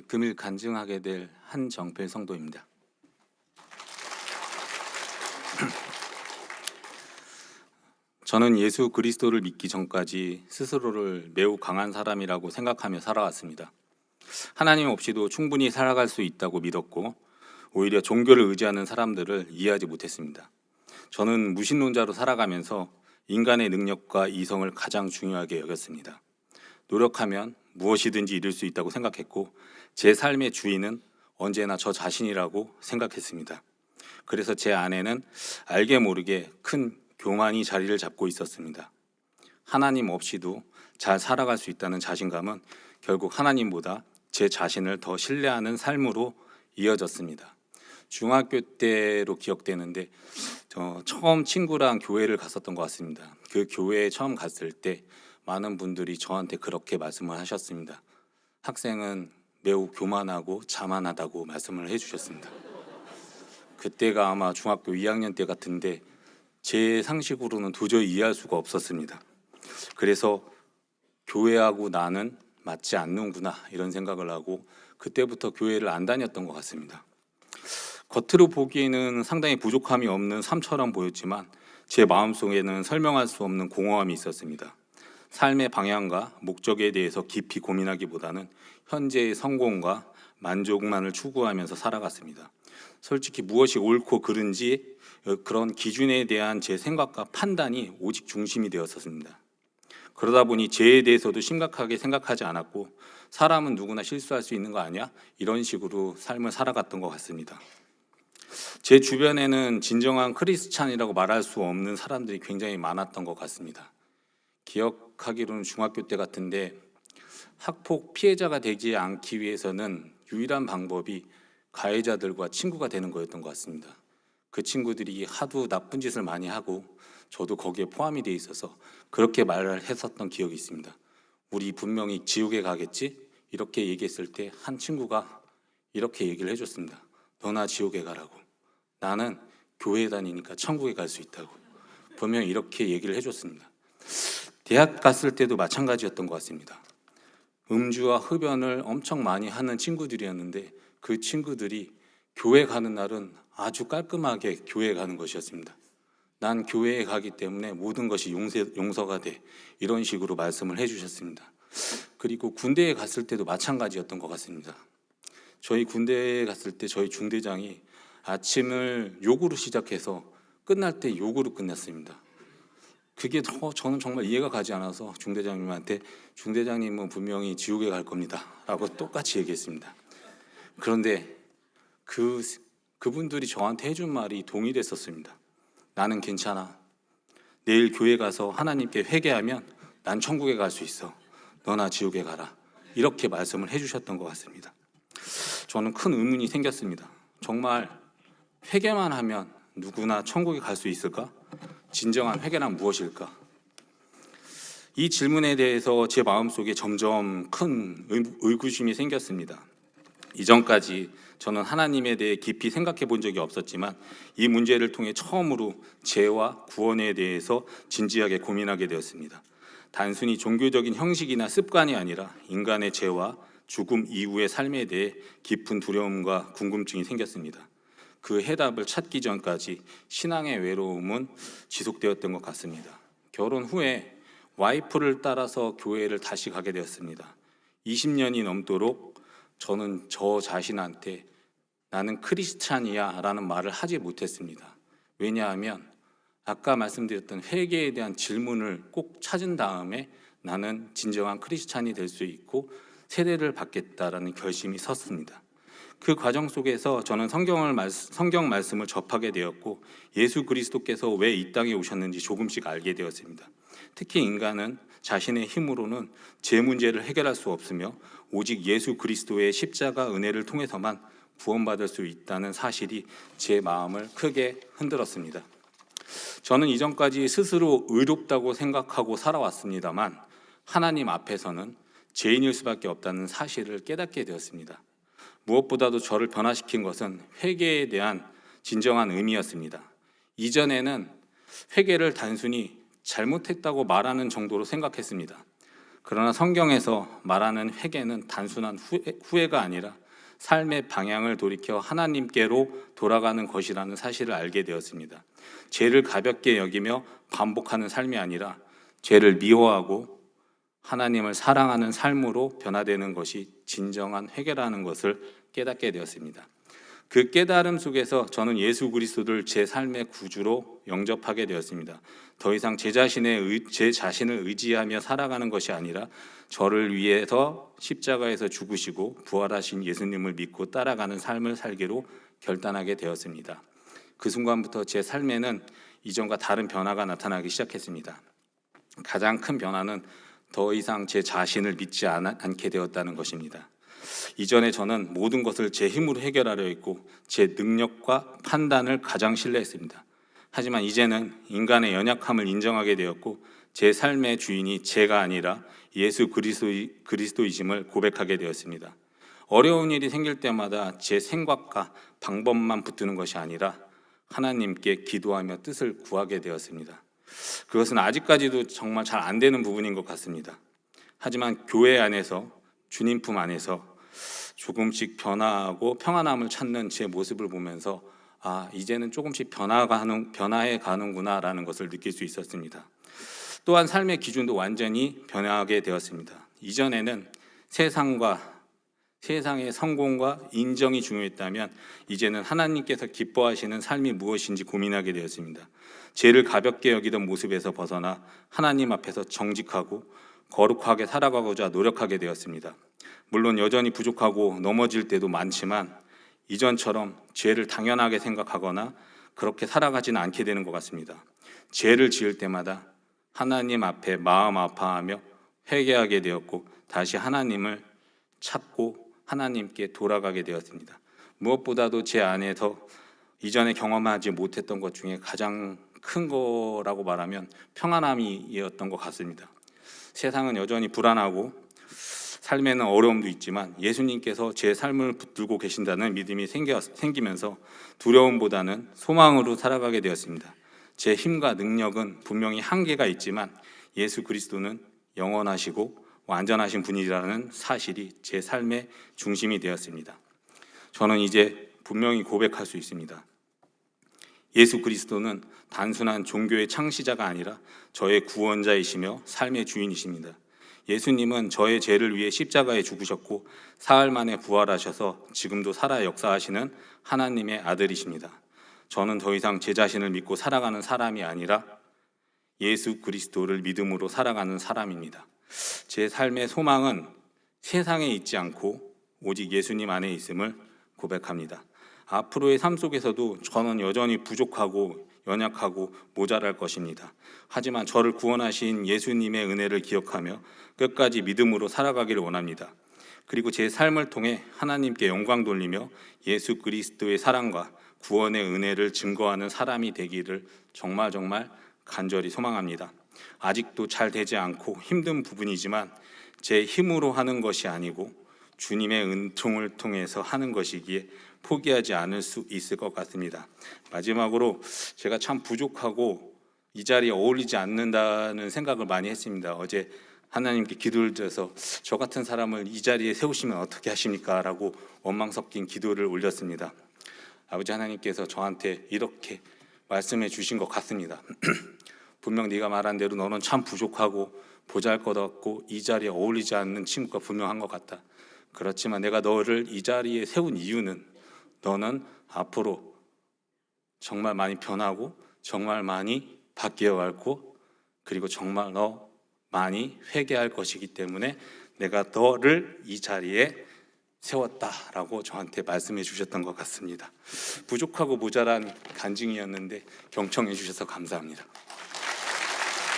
금일 간증하게 될 한정필 성도입니다. 저는 예수 그리스도를 믿기 전까지 스스로를 매우 강한 사람이라고 생각하며 살아왔습니다. 하나님 없이도 충분히 살아갈 수 있다고 믿었고, 오히려 종교를 의지하는 사람들을 이해하지 못했습니다. 저는 무신론자로 살아가면서 인간의 능력과 이성을 가장 중요하게 여겼습니다. 노력하면 무엇이든지 이룰 수 있다고 생각했고, 제 삶의 주인은 언제나 저 자신이라고 생각했습니다. 그래서 제 안에는 알게 모르게 큰 교만이 자리를 잡고 있었습니다. 하나님 없이도 잘 살아갈 수 있다는 자신감은 결국 하나님보다 제 자신을 더 신뢰하는 삶으로 이어졌습니다. 중학교 때로 기억되는데 처음 친구랑 교회를 갔었던 것 같습니다. 그 교회에 처음 갔을 때 많은 분들이 저한테 그렇게 말씀을 하셨습니다. 학생은 매우 교만하고 자만하다고 말씀을 해주셨습니다. 그때가 아마 중학교 2학년 때 같은데 제 상식으로는 도저히 이해할 수가 없었습니다. 그래서 교회하고 나는 맞지 않는구나 이런 생각을 하고 그때부터 교회를 안 다녔던 것 같습니다. 겉으로 보기에는 상당히 부족함이 없는 삶처럼 보였지만 제 마음속에는 설명할 수 없는 공허함이 있었습니다. 삶의 방향과 목적에 대해서 깊이 고민하기보다는 현재의 성공과 만족만을 추구하면서 살아갔습니다. 솔직히 무엇이 옳고 그른지 그런 기준에 대한 제 생각과 판단이 오직 중심이 되었었습니다. 그러다 보니 죄에 대해서도 심각하게 생각하지 않았고, 사람은 누구나 실수할 수 있는 거 아니야? 이런 식으로 삶을 살아갔던 것 같습니다. 제 주변에는 진정한 크리스찬이라고 말할 수 없는 사람들이 굉장히 많았던 것 같습니다. 기억하기로는 중학교 때 같은데 학폭 피해자가 되지 않기 위해서는 유일한 방법이 가해자들과 친구가 되는 거였던 것 같습니다. 그 친구들이 하도 나쁜 짓을 많이 하고 저도 거기에 포함이 돼 있어서 그렇게 말을 했었던 기억이 있습니다. 우리 분명히 지옥에 가겠지? 이렇게 얘기했을 때 한 친구가 이렇게 얘기를 해줬습니다. 너나 지옥에 가라고. 나는 교회 다니니까 천국에 갈 수 있다고. 분명히 이렇게 얘기를 해줬습니다. 대학 갔을 때도 마찬가지였던 것 같습니다. 음주와 흡연을 엄청 많이 하는 친구들이었는데 그 친구들이 교회 가는 날은 아주 깔끔하게 교회에 가는 것이었습니다. 난 교회에 가기 때문에 모든 것이 용서가 돼. 이런 식으로 말씀을 해주셨습니다. 그리고 군대에 갔을 때도 마찬가지였던 것 같습니다. 저희 군대에 갔을 때 저희 중대장이 아침을 욕으로 시작해서 끝날 때 욕으로 끝냈습니다. 그게 저는 정말 이해가 가지 않아서 중대장님한테 중대장님은 분명히 지옥에 갈 겁니다 라고 똑같이 얘기했습니다. 그런데 그분들이 저한테 해준 말이 동일했었습니다. 나는 괜찮아. 내일 교회 가서 하나님께 회개하면 난 천국에 갈 수 있어. 너나 지옥에 가라. 이렇게 말씀을 해주셨던 것 같습니다. 저는 큰 의문이 생겼습니다. 정말 회개만 하면 누구나 천국에 갈 수 있을까? 진정한 회개란 무엇일까? 이 질문에 대해서 제 마음속에 점점 큰 의구심이 생겼습니다. 이전까지 저는 하나님에 대해 깊이 생각해 본 적이 없었지만 이 문제를 통해 처음으로 죄와 구원에 대해서 진지하게 고민하게 되었습니다. 단순히 종교적인 형식이나 습관이 아니라 인간의 죄와 죽음 이후의 삶에 대해 깊은 두려움과 궁금증이 생겼습니다. 그 해답을 찾기 전까지 신앙의 외로움은 지속되었던 것 같습니다. 결혼 후에 와이프를 따라서 교회를 다시 가게 되었습니다. 20년이 넘도록 저는 저 자신한테 나는 크리스찬이야 라는 말을 하지 못했습니다. 왜냐하면 아까 말씀드렸던 회개에 대한 질문을 꼭 찾은 다음에 나는 진정한 크리스찬이 될 수 있고 세례를 받겠다라는 결심이 섰습니다. 그 과정 속에서 저는 성경 말씀을 접하게 되었고 예수 그리스도께서 왜 이 땅에 오셨는지 조금씩 알게 되었습니다. 특히 인간은 자신의 힘으로는 제 문제를 해결할 수 없으며 오직 예수 그리스도의 십자가 은혜를 통해서만 구원받을 수 있다는 사실이 제 마음을 크게 흔들었습니다. 저는 이전까지 스스로 의롭다고 생각하고 살아왔습니다만 하나님 앞에서는 죄인일 수밖에 없다는 사실을 깨닫게 되었습니다. 무엇보다도 저를 변화시킨 것은 회개에 대한 진정한 의미였습니다. 이전에는 회개를 단순히 잘못했다고 말하는 정도로 생각했습니다. 그러나 성경에서 말하는 회개는 단순한 후회가 아니라 삶의 방향을 돌이켜 하나님께로 돌아가는 것이라는 사실을 알게 되었습니다. 죄를 가볍게 여기며 반복하는 삶이 아니라 죄를 미워하고 하나님을 사랑하는 삶으로 변화되는 것이 진정한 회개라는 것을 깨닫게 되었습니다. 그 깨달음 속에서 저는 예수 그리스도를 제 삶의 구주로 영접하게 되었습니다. 더 이상 제 자신을 의지하며 살아가는 것이 아니라 저를 위해서 십자가에서 죽으시고 부활하신 예수님을 믿고 따라가는 삶을 살기로 결단하게 되었습니다. 그 순간부터 제 삶에는 이전과 다른 변화가 나타나기 시작했습니다. 가장 큰 변화는 더 이상 제 자신을 믿지 않게 되었다는 것입니다. 이전에 저는 모든 것을 제 힘으로 해결하려 했고 제 능력과 판단을 가장 신뢰했습니다. 하지만 이제는 인간의 연약함을 인정하게 되었고 제 삶의 주인이 제가 아니라 예수 그리스도이심을 고백하게 되었습니다. 어려운 일이 생길 때마다 제 생각과 방법만 붙드는 것이 아니라 하나님께 기도하며 뜻을 구하게 되었습니다. 그것은 아직까지도 정말 잘 안 되는 부분인 것 같습니다. 하지만 교회 안에서, 주님 품 안에서 조금씩 변화하고 평안함을 찾는 제 모습을 보면서 이제는 조금씩 변화해 가는구나라는 것을 느낄 수 있었습니다. 또한 삶의 기준도 완전히 변화하게 되었습니다. 이전에는 세상의 성공과 인정이 중요했다면 이제는 하나님께서 기뻐하시는 삶이 무엇인지 고민하게 되었습니다. 죄를 가볍게 여기던 모습에서 벗어나 하나님 앞에서 정직하고 거룩하게 살아가고자 노력하게 되었습니다. 물론 여전히 부족하고 넘어질 때도 많지만 이전처럼 죄를 당연하게 생각하거나 그렇게 살아가지는 않게 되는 것 같습니다. 죄를 지을 때마다 하나님 앞에 마음 아파하며 회개하게 되었고 다시 하나님을 찾고 하나님께 돌아가게 되었습니다. 무엇보다도 제 안에서 이전에 경험하지 못했던 것 중에 가장 큰 거라고 말하면 평안함이었던 것 같습니다. 세상은 여전히 불안하고 삶에는 어려움도 있지만 예수님께서 제 삶을 붙들고 계신다는 믿음이 생기면서 두려움보다는 소망으로 살아가게 되었습니다. 제 힘과 능력은 분명히 한계가 있지만 예수 그리스도는 영원하시고 완전하신 분이라는 사실이 제 삶의 중심이 되었습니다. 저는 이제 분명히 고백할 수 있습니다. 예수 그리스도는 단순한 종교의 창시자가 아니라 저의 구원자이시며 삶의 주인이십니다. 예수님은 저의 죄를 위해 십자가에 죽으셨고 사흘 만에 부활하셔서 지금도 살아 역사하시는 하나님의 아들이십니다. 저는 더 이상 제 자신을 믿고 살아가는 사람이 아니라 예수 그리스도를 믿음으로 살아가는 사람입니다. 제 삶의 소망은 세상에 있지 않고 오직 예수님 안에 있음을 고백합니다. 앞으로의 삶 속에서도 저는 여전히 부족하고 연약하고 모자랄 것입니다. 하지만 저를 구원하신 예수님의 은혜를 기억하며 끝까지 믿음으로 살아가기를 원합니다. 그리고 제 삶을 통해 하나님께 영광 돌리며 예수 그리스도의 사랑과 구원의 은혜를 증거하는 사람이 되기를 정말 간절히 소망합니다. 아직도 잘 되지 않고 힘든 부분이지만 제 힘으로 하는 것이 아니고 주님의 은총을 통해서 하는 것이기에 포기하지 않을 수 있을 것 같습니다. 마지막으로 제가 참 부족하고 이 자리에 어울리지 않는다는 생각을 많이 했습니다. 어제 하나님께 기도를 드려서 저 같은 사람을 이 자리에 세우시면 어떻게 하십니까? 라고 원망 섞인 기도를 올렸습니다. 아버지 하나님께서 저한테 이렇게 말씀해 주신 것 같습니다. 분명 네가 말한 대로 너는 참 부족하고 보잘것없고 이 자리에 어울리지 않는 친구가 분명한 것 같다. 그렇지만 내가 너를 이 자리에 세운 이유는 너는 앞으로 정말 많이 변하고 정말 많이 바뀌어갈고 그리고 정말 너 많이 회개할 것이기 때문에 내가 너를 이 자리에 세웠다라고 저한테 말씀해 주셨던 것 같습니다. 부족하고 모자란 간증이었는데 경청해 주셔서 감사합니다.